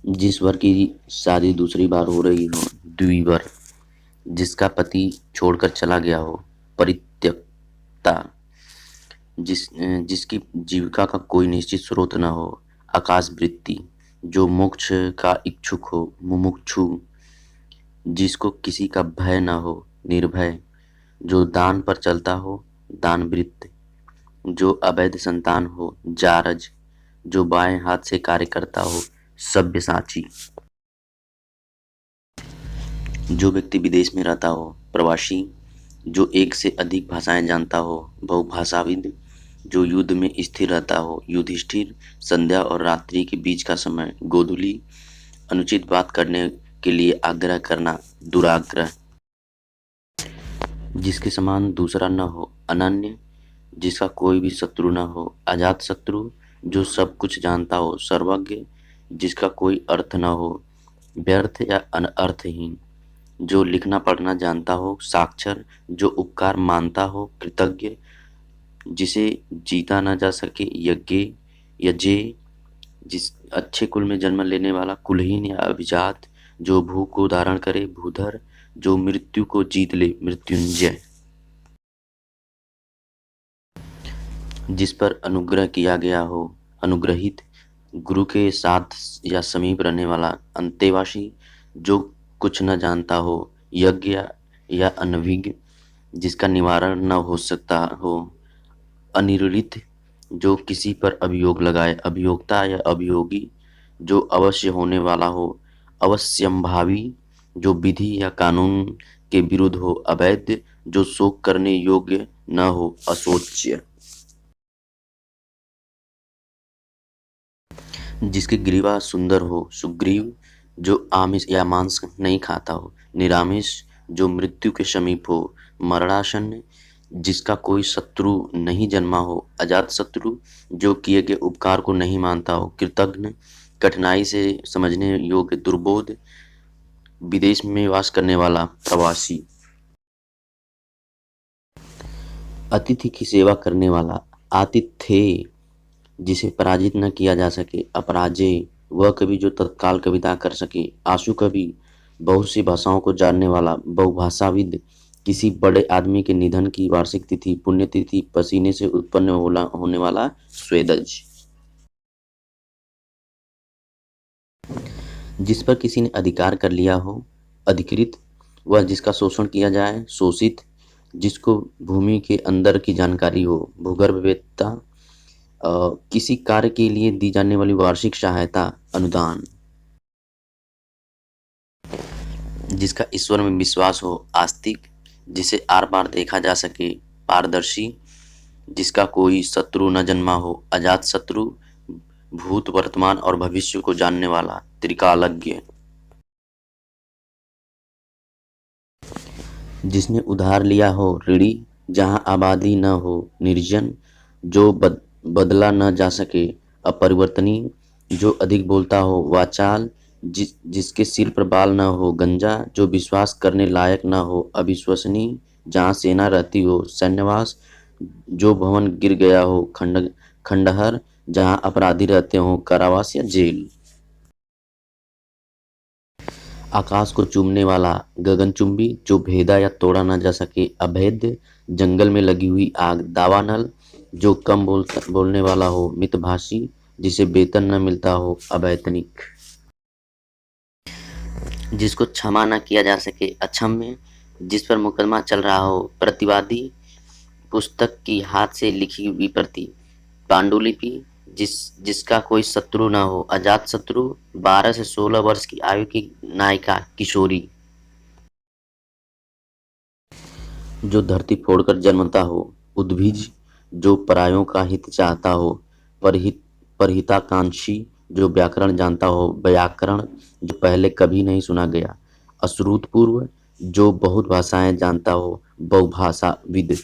जिस वर की शादी दूसरी बार हो रही हो, द्विवर। जिसका पति छोड़कर चला गया हो, परित्यक्ता। जिसकी जीविका का कोई निश्चित स्रोत न हो, आकाशवृत्ति। जो मोक्ष का इच्छुक हो, मुमुक्षु। जिसको किसी का भय न हो, निर्भय। जो दान पर चलता हो, दानवृत्त। जो अवैध संतान हो, जारज। जो बाएं हाथ से कार्य करता हो, सब्यसाची। जो व्यक्ति विदेश में रहता हो, प्रवासी। जो एक से अधिक भाषाएं जानता हो, बहुभाषाविद। जो युद्ध में स्थिर रहता हो, युधिष्ठिर। संध्या और रात्रि के बीच का समय, गोधूली। अनुचित बात करने के लिए आग्रह करना, दुराग्रह। जिसके समान दूसरा न हो, अनन्य। जिसका कोई भी शत्रु न हो, अजात शत्रु। जो सब कुछ जानता हो, सर्वज्ञ। जिसका कोई अर्थ न हो, व्यर्थ या अनर्थहीन। जो लिखना पढ़ना जानता हो, साक्षर। जो उपकार मानता हो, कृतज्ञ। जिसे जीता न जा सके, यज्ञ, यजेय। जिस अच्छे कुल में जन्म लेने वाला, कुलहीन या अभिजात। जो भू को धारण करे, भूधर। जो मृत्यु को जीत ले, मृत्युंजय। जिस पर अनुग्रह किया गया हो, अनुग्रहित। गुरु के साथ या समीप रहने वाला, अंतेवासी। जो कुछ न जानता हो, यज्ञ या अनभिज्ञ। जिसका निवारण न हो सकता हो, अनिर्णित। जो किसी पर अभियोग लगाए, अभियोक्ता या अभियोगी। जो अवश्य होने वाला हो, अवश्यंभावी। जो विधि या कानून के विरुद्ध हो, अवैध। जो शोक करने योग्य न हो, अशोच्य। जिसकी ग्रीवा सुंदर हो, सुग्रीव। जो आमिष या मांस नहीं खाता हो, निरामिष। जो मृत्यु के समीप हो, मरणासन्न। जिसका कोई शत्रु नहीं जन्मा हो, अजात शत्रु। जो किए गए उपकार को नहीं मानता हो, कृतघ्न। कठिनाई से समझने योग्य, दुर्बोध। विदेश में वास करने वाला, प्रवासी। अतिथि की सेवा करने वाला, आतिथ्येय। जिसे पराजित न किया जा सके, अपराजेय। वह कवि जो तत्काल कविता कर सके, आशु कवि। बहुत सी भाषाओं को जानने वाला, बहुभाषाविद। किसी बड़े आदमी के निधन की वार्षिक तिथि, पुण्यतिथि। पसीने से उत्पन्न होने वाला, स्वेदज। जिस पर किसी ने अधिकार कर लिया हो, अधिकृत। वह जिसका शोषण किया जाए, शोषित। जिसको भूमि के अंदर की जानकारी हो, भूगर्भवेत्ता। किसी कार्य के लिए दी जाने वाली वार्षिक सहायता, अनुदान। जिसका ईश्वर में विश्वास हो, आस्तिक। जिसे आर पार देखा जा सके, पारदर्शी। जिसका कोई शत्रु न जन्मा हो, अजात शत्रु। भूत वर्तमान और भविष्य को जानने वाला, त्रिकालज्ञ। जिसने उधार लिया हो, ऋणी। जहाँ आबादी न हो, निर्जन। जो बदला न जा सके, अपरिवर्तनीय। जो अधिक बोलता हो, वाचाल। जिसके सिर पर बाल न हो, गंजा। जो विश्वास करने लायक न हो, अविश्वसनीय। जहाँ सेना रहती हो, सैन्यवास। जो भवन गिर गया हो, खंडहर। जहाँ अपराधी रहते हो, कारावास या जेल। आकाश को चूमने वाला, गगनचुंबी। जो भेदा या तोड़ा न जा सके, अभेद्य। जंगल में लगी हुई आग, दावानल। जो कम बोलने वाला हो, मितभाषी। जिसे वेतन न मिलता हो, अवैतनिक। जिसको क्षमा न किया जा सके, अक्षम्य। जिस पर मुकदमा चल रहा हो, प्रतिवादी। पुस्तक की हाथ से लिखी हुई प्रति, पांडुलिपि। जिसका कोई शत्रु न हो, अजात शत्रु। 12 से 16 वर्ष की आयु की नायिका, किशोरी। जो धरती फोड़कर जन्मता हो, उद्भिज। जो परायों का हित चाहता हो, परहिताकांक्षी। जो व्याकरण जानता हो, व्याकरण। जो पहले कभी नहीं सुना गया, अश्रुतपूर्व। जो बहुत भाषाएं जानता हो, बहुभाषाविद।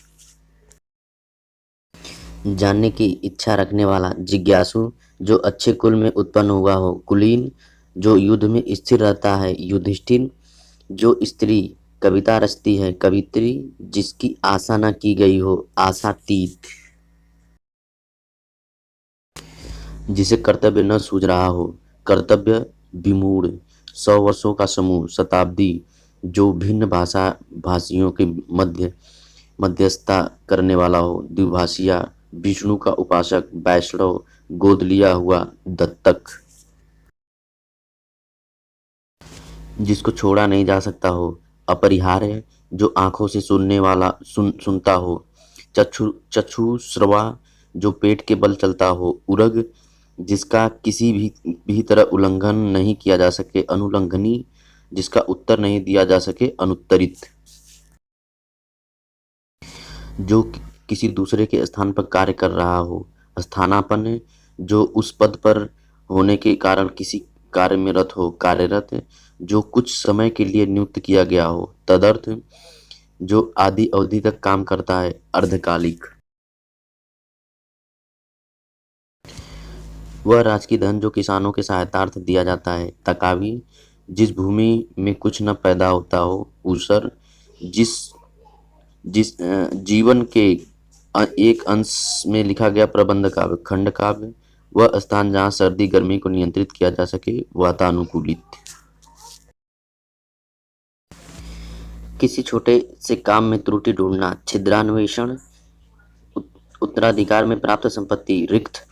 जानने की इच्छा रखने वाला, जिज्ञासु। जो अच्छे कुल में उत्पन्न हुआ हो, कुलीन। जो युद्ध में स्थिर रहता है, युधिष्ठिर। जो स्त्री कविता रचती है, कवित्री। जिसकी आशा न की गई हो, आशातीत। जिसे कर्तव्य न सूझ रहा हो, कर्तव्य। विमूढ़, 100 वर्षों का समूह, शताब्दी, जो भिन्न भाषियों के मध्यस्थता करने वाला हो, द्विभाषिया, विष्णु का उपासक, वैष्णव, गोद लिया हुआ, दत्तक, जिसको छोड़ा नहीं जा सकता हो, अपरिहार्य, जो आंखों से सुनता हो, चक्षुश्रवा, जो पेट के बल चलता हो, उरग, जिसका किसी भी तरह उल्लंघन नहीं किया जा सके, अनुल्लंघनी, जिसका उत्तर नहीं दिया जा सके, अनुत्तरित, जो किसी दूसरे के स्थान पर कार्य कर रहा हो, स्थानापन्न, जो उस पद पर होने के कारण किसी कार्य में रत हो, कार्यरत, जो कुछ समय के लिए नियुक्त किया गया हो, तदर्थ, जो आदि अवधि तक काम करता है, अर्धकालिक, वह राजकीय धन जो किसानों के सहायतार्थ दिया जाता है, तकावी, जिस भूमि में कुछ न पैदा होता हो, ऊसर, जिस जिस जीवन के एक अंश में लिखा गया प्रबंध काव्य, खंड काव्य, वह स्थान जहाँ सर्दी गर्मी को नियंत्रित किया जा सके, वातानुकूलित, किसी छोटे से काम में त्रुटि ढूंढना, छिद्रान्वेषण, उत्तराधिकार में प्राप्त संपत्ति, रिक्त,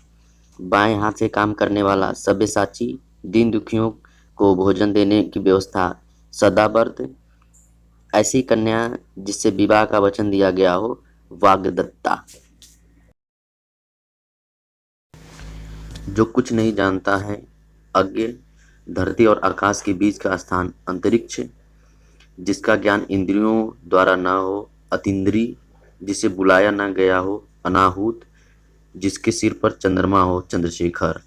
बाएं हाथ से काम करने वाला, सब्यसाची, दीन दुखियों को भोजन देने की व्यवस्था, सदाव्रत, ऐसी कन्या जिससे विवाह का वचन दिया गया हो, वाग्दत्ता, जो कुछ नहीं जानता है, अज्ञ, धरती और आकाश के बीच का स्थान, अंतरिक्ष, जिसका ज्ञान इंद्रियों द्वारा न हो, अतीन्द्रिय, जिसे बुलाया न गया हो, अनाहूत, जिसके सिर पर चंद्रमा हो, चंद्रशेखर,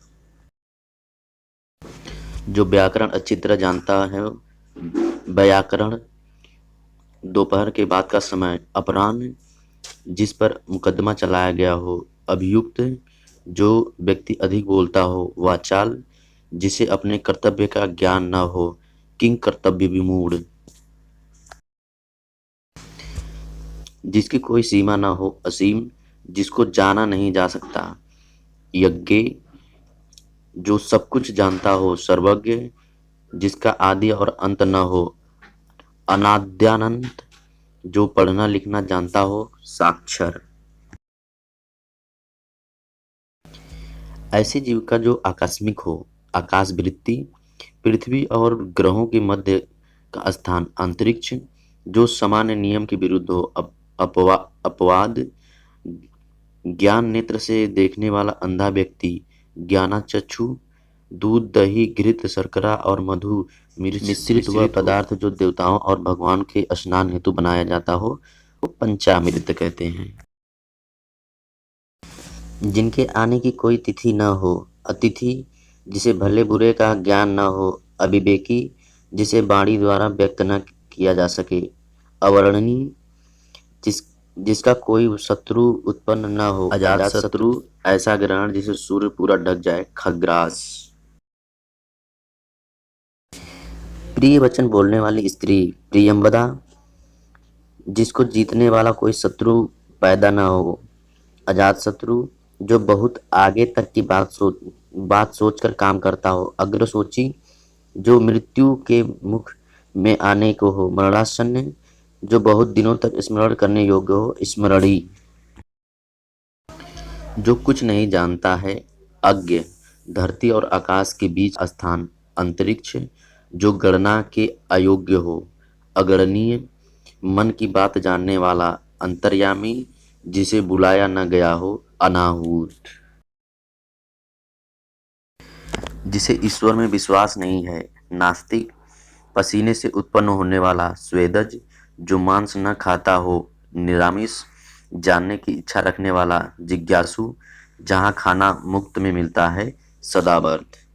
जो व्याकरण अच्छी तरह जानता है, व्याकरण, दोपहर के बाद का समय, अपराह्न, जिस पर मुकदमा चलाया गया हो, अभियुक्त, जो व्यक्ति अधिक बोलता हो, वाचाल, जिसे अपने कर्तव्य का ज्ञान न हो, किंग कर्तव्य विमूढ़, जिसकी कोई सीमा न हो, असीम, जिसको जाना नहीं जा सकता, यज्ञ, जो सब कुछ जानता हो, सर्वज्ञ, जिसका आदि और अंत न हो, अनाद्यानंत, जो पढ़ना लिखना जानता हो, साक्षर, ऐसी जीविका जो आकस्मिक हो, आकाशवृत्ति, पृथ्वी और ग्रहों के मध्य का स्थान, अंतरिक्ष, जो सामान्य नियम के विरुद्ध हो, अपवाद, ज्ञान नेत्र से देखने वाला अंधा व्यक्ति, ज्ञानाचक्षु, दूध दही घृत शर्करा और मधु मिश्रित वह पदार्थ जो देवताओं और भगवान के स्नान हेतु बनाया जाता हो, वो पंचामृत कहते हैं, जिनके आने की कोई तिथि न हो, अतिथि, जिसे भले बुरे का ज्ञान न हो, अविवेकी, जिसे वाणी द्वारा व्यक्त न किया जा सके, अवर्णनीय, जिसका कोई शत्रु उत्पन्न न हो, अजात शत्रु, ऐसा ग्रहण जिसे सूर्य पूरा ढक जाए, खग्रास, प्रिय वचन बोलने वाली स्त्री, प्रियंवदा, जिसको जीतने वाला कोई शत्रु पैदा न हो, अजात शत्रु, जो बहुत आगे तक की बात सोचकर काम करता हो, अग्रसोची, जो मृत्यु के मुख में आने को हो, मरणासन्न, जो बहुत दिनों तक स्मरण करने योग्य हो, स्मरणी, जो कुछ नहीं जानता है, अज्ञ, धरती और आकाश के बीच स्थान, अंतरिक्ष, जो गणना के अयोग्य हो, अगणनीय, मन की बात जानने वाला, अंतर्यामी, जिसे बुलाया न गया हो, अनाहूत, जिसे ईश्वर में विश्वास नहीं है, नास्तिक, पसीने से उत्पन्न होने वाला, स्वेदज, जो मांस न खाता हो, निरामिष, जानने की इच्छा रखने वाला, जिज्ञासु, जहाँ खाना मुफ्त में मिलता है, सदाव्रत।